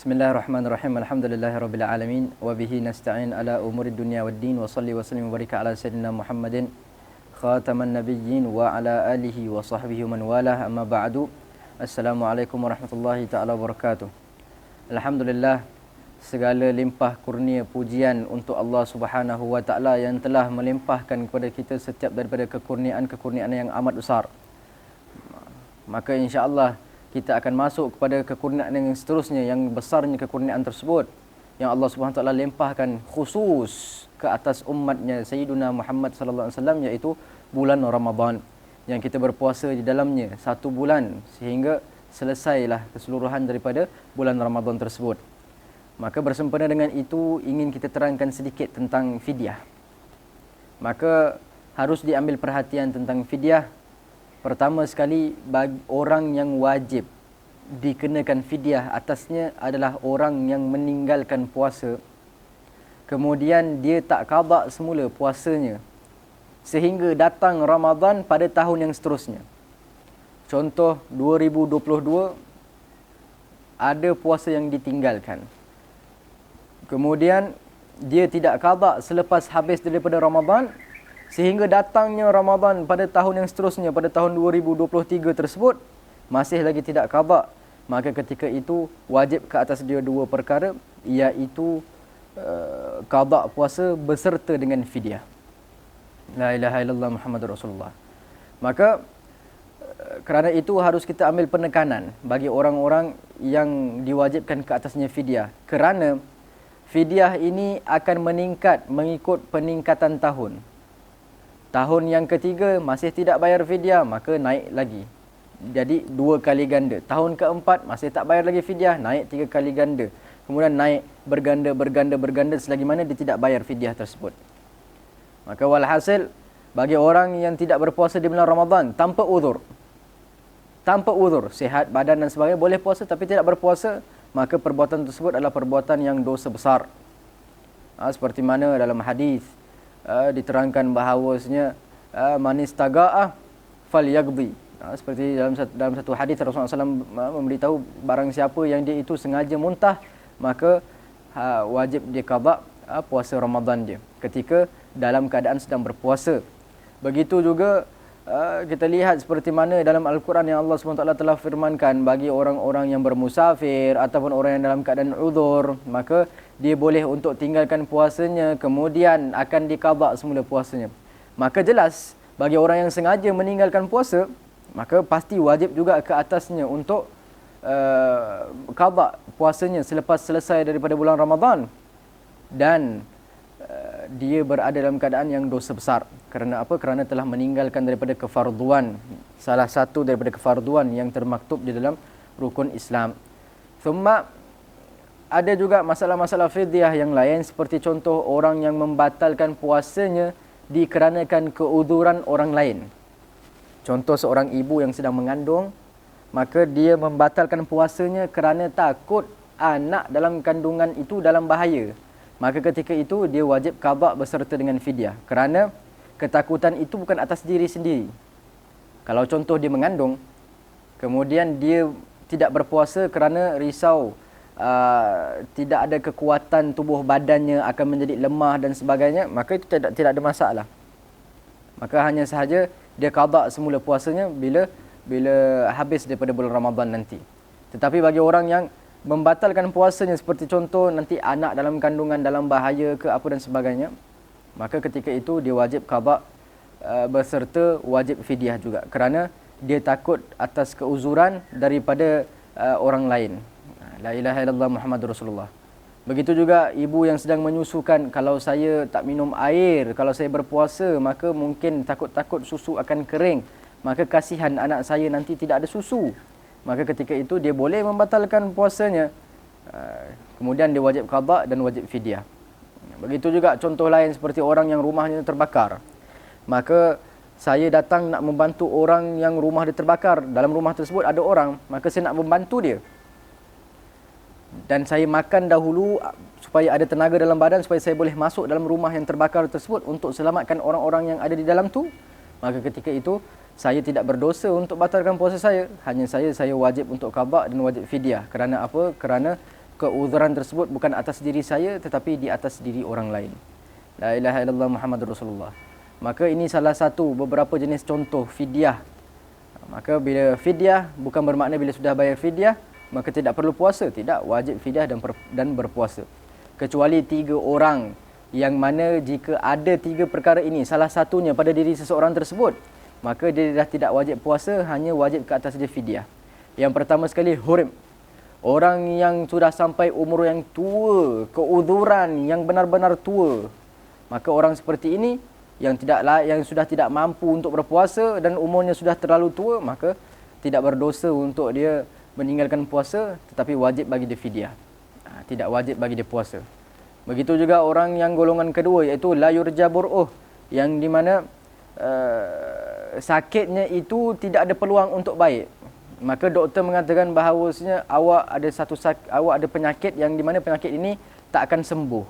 Bismillahirrahmanirrahim. Alhamdulillahirabbil alamin wa bihi nasta'in ala umurid dunya waddin wa salli wa sallim wa barik ala sayyidina Muhammadin khataman nabiyyin wa ala alihi wa sahbihi man walah, amma ba'du. Assalamualaikum warahmatullahi taala wabarakatuh. Alhamdulillah, segala limpah kurnia pujian untuk Allah Subhanahu wa taala yang telah melimpahkan kepada kita setiap daripada kekurniaan yang amat besar. Maka insya-Allah kita akan masuk kepada kekurniaan yang seterusnya, yang besarnya kekurniaan tersebut yang Allah Subhanahu wa taala limpahkan khusus ke atas umatnya Sayyiduna Muhammad sallallahu alaihi wasallam, iaitu bulan Ramadan yang kita berpuasa di dalamnya 1 bulan sehingga selesailah keseluruhan daripada bulan Ramadan tersebut. Maka bersempena dengan itu ingin kita terangkan sedikit tentang fidyah. Maka harus diambil perhatian tentang fidyah. Pertama sekali, bagi orang yang wajib dikenakan fidyah atasnya adalah orang yang meninggalkan puasa, kemudian dia tak qada semula puasanya sehingga datang Ramadan pada tahun yang seterusnya. Contoh 2022 ada puasa yang ditinggalkan, kemudian dia tidak qada selepas habis daripada Ramadan, sehingga datangnya Ramadan pada tahun yang seterusnya, pada tahun 2023 tersebut masih lagi tidak qada. Maka ketika itu wajib ke atas dia 2 perkara, iaitu qada puasa beserta dengan fidyah. La ilaha illallah Muhammadur Rasulullah. Maka kerana itu harus kita ambil penekanan bagi orang-orang yang diwajibkan ke atasnya fidyah, kerana fidyah ini akan meningkat mengikut peningkatan tahun. Tahun yang ketiga masih tidak bayar fidyah, maka naik lagi. Jadi 2 kali ganda. Tahun keempat masih tak bayar lagi fidyah, naik 3 kali ganda. Kemudian naik berganda selagi mana dia tidak bayar fidyah tersebut. Maka walhasil, bagi orang yang tidak berpuasa di bulan Ramadan tanpa uzur, sihat badan dan sebagainya, boleh puasa tapi tidak berpuasa, maka perbuatan tersebut adalah perbuatan yang dosa besar. Seperti mana dalam hadis diterangkan bahawasanya man istaga'ah falyaqdi. Seperti dalam satu hadis Rasulullah SAW memberitahu, barang siapa yang dia itu sengaja muntah, maka wajib dia qada puasa Ramadan dia ketika dalam keadaan sedang berpuasa. Begitu juga kita lihat seperti mana dalam Al-Quran yang Allah SWT telah firmankan, bagi orang-orang yang bermusafir ataupun orang yang dalam keadaan uzur, maka dia boleh untuk tinggalkan puasanya, kemudian akan diqada semula puasanya. Maka jelas bagi orang yang sengaja meninggalkan puasa, maka pasti wajib juga ke atasnya untuk qada puasanya selepas selesai daripada bulan Ramadan, dan dia berada dalam keadaan yang dosa besar. Kerana apa? Kerana telah meninggalkan daripada kefarduan, salah satu daripada kefarduan yang termaktub di dalam rukun Islam. Thumma ada juga masalah-masalah fidyah yang lain, seperti contoh orang yang membatalkan puasanya dikarenakan keuzuran orang lain. Contoh seorang ibu yang sedang mengandung, maka dia membatalkan puasanya kerana takut anak dalam kandungan itu dalam bahaya. Maka ketika itu dia wajib qada beserta dengan fidyah, kerana ketakutan itu bukan atas diri sendiri. Kalau contoh dia mengandung, kemudian dia tidak berpuasa kerana risau tidak ada kekuatan tubuh badannya, akan menjadi lemah dan sebagainya, maka itu tidak ada masalah. Maka hanya sahaja dia qada semula puasanya bila habis daripada bulan Ramadan nanti. Tetapi bagi orang yang membatalkan puasanya, seperti contoh nanti anak dalam kandungan dalam bahaya ke apa dan sebagainya, maka ketika itu dia wajib qada beserta wajib fidyah juga, kerana dia takut atas keuzuran daripada orang lain. La ilaha illallah Muhammadur Rasulullah. Begitu juga ibu yang sedang menyusukan, kalau saya tak minum air, kalau saya berpuasa, maka mungkin takut-takut susu akan kering, maka kasihan anak saya nanti tidak ada susu. Maka ketika itu dia boleh membatalkan puasanya, kemudian dia wajib qada dan wajib fidyah. Begitu juga contoh lain, seperti orang yang rumahnya terbakar. Maka saya datang nak membantu orang yang rumah dia terbakar, dalam rumah tersebut ada orang, maka saya nak membantu dia, dan saya makan dahulu supaya ada tenaga dalam badan, supaya saya boleh masuk dalam rumah yang terbakar tersebut untuk selamatkan orang-orang yang ada di dalam tu. Maka ketika itu saya tidak berdosa untuk batalkan puasa saya, hanya saya wajib untuk qada dan wajib fidyah. Kerana apa? Kerana keuzuran tersebut bukan atas diri saya tetapi di atas diri orang lain. La ilaha illallah Muhammadur Rasulullah. Maka ini salah satu beberapa jenis contoh fidyah. Maka bila fidyah bukan bermakna bila sudah bayar fidyah maka tidak perlu puasa. Tidak, wajib fidyah dan berpuasa. Kecuali 3 orang yang mana jika ada 3 perkara ini salah satunya pada diri seseorang tersebut, maka dia dah tidak wajib puasa, hanya wajib ke atas dia fidyah. Yang pertama sekali hurim. Orang yang sudah sampai umur yang tua, keuzuran yang benar-benar tua, maka orang seperti ini yang sudah tidak mampu untuk berpuasa dan umurnya sudah terlalu tua, maka tidak berdosa untuk dia meninggalkan puasa, tetapi wajib bagi dia fidyah. Tidak wajib bagi dia puasa. Begitu juga orang yang golongan kedua, iaitu la yurja bur'uh, yang di mana sakitnya itu tidak ada peluang untuk baik. Maka doktor mengatakan bahawasanya awak ada penyakit yang di mana penyakit ini tak akan sembuh.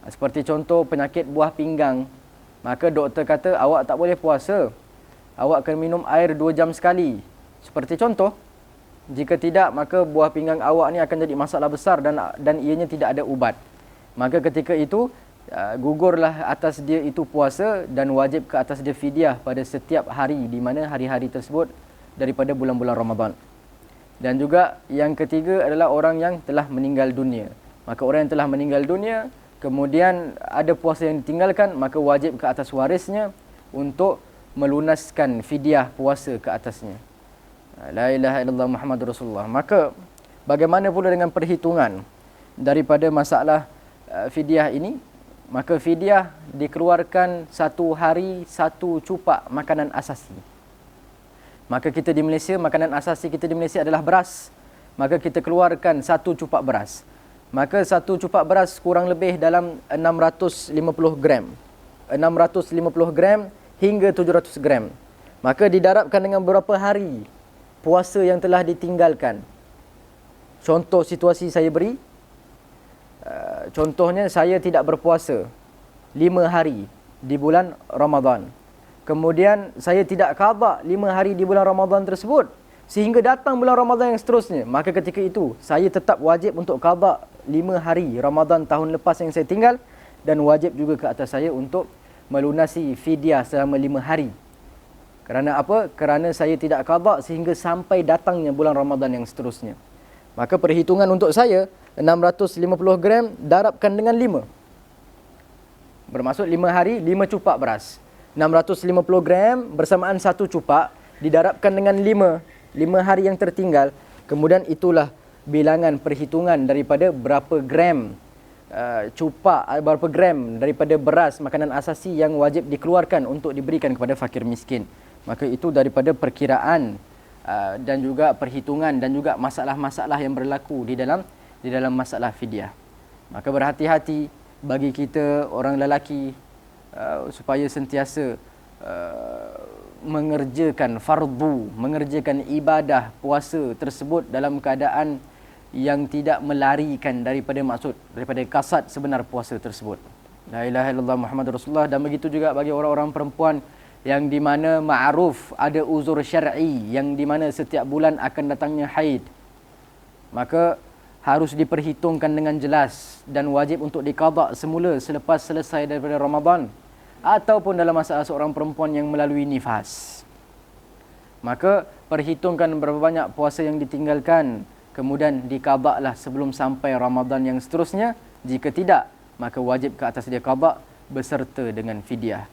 Seperti contoh penyakit buah pinggang. Maka doktor kata awak tak boleh puasa. Awak kena minum air 2 jam sekali. Seperti contoh, jika tidak maka buah pinggang awak ni akan jadi masalah besar dan ianya tidak ada ubat. Maka ketika itu gugurlah atas dia itu puasa dan wajib ke atas dia fidyah pada setiap hari di mana hari-hari tersebut daripada bulan-bulan Ramadan. Dan juga yang ketiga adalah orang yang telah meninggal dunia. Maka orang yang telah meninggal dunia kemudian ada puasa yang ditinggalkan, maka wajib ke atas warisnya untuk melunaskan fidyah puasa ke atasnya. La ilaha illallah Muhammadur Rasulullah. Maka bagaimana pula dengan perhitungan daripada masalah fidyah ini? Maka fidyah dikeluarkan 1 hari 1 cupak makanan asasi. Maka kita di Malaysia, makanan asasi kita di Malaysia adalah beras. Maka kita keluarkan 1 cupak beras. Maka 1 cupak beras kurang lebih dalam 650 gram. 650 gram hingga 700 gram. Maka didarabkan dengan berapa hari puasa yang telah ditinggalkan. Contoh situasi saya beri. Contohnya saya tidak berpuasa 5 hari di bulan Ramadan. Kemudian saya tidak qada 5 hari di bulan Ramadan tersebut sehingga datang bulan Ramadan yang seterusnya. Maka ketika itu saya tetap wajib untuk qada 5 hari Ramadan tahun lepas yang saya tinggal, dan wajib juga ke atas saya untuk melunasi fidyah selama 5 hari. Kerana apa? Kerana saya tidak qada sehingga sampai datangnya bulan Ramadan yang seterusnya. Maka perhitungan untuk saya 650 gram darabkan dengan 5. Bermaksud 5 hari 5 cupak beras. 650 gram bersamaan 1 cupak didarabkan dengan 5 hari yang tertinggal. Kemudian itulah bilangan perhitungan daripada berapa gram berapa gram daripada beras makanan asasi yang wajib dikeluarkan untuk diberikan kepada fakir miskin. Maka itu daripada perkiraan dan juga perhitungan dan juga masalah-masalah yang berlaku di dalam masalah fidyah. Maka berhati-hati bagi kita orang lelaki supaya sentiasa mengerjakan fardu, mengerjakan ibadah puasa tersebut dalam keadaan yang tidak melarikan daripada kasad sebenar puasa tersebut. La ilaha illallah Muhammadur Rasulullah. Dan begitu juga bagi orang-orang perempuan yang di mana ma'ruf ada uzur syar'i, yang di mana setiap bulan akan datangnya haid, maka harus diperhitungkan dengan jelas dan wajib untuk diqada semula selepas selesai daripada Ramadan, ataupun dalam masalah seorang perempuan yang melalui nifas. Maka perhitungkan berapa banyak puasa yang ditinggalkan, kemudian diqada'lah sebelum sampai Ramadan yang seterusnya. Jika tidak, maka wajib ke atas dia qada' beserta dengan fidyah.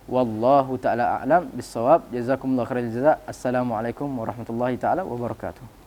Wallahu ta'ala a'lam bissawab. Jazakumullah khairal jazak. Assalamualaikum warahmatullahi ta'ala wabarakatuh.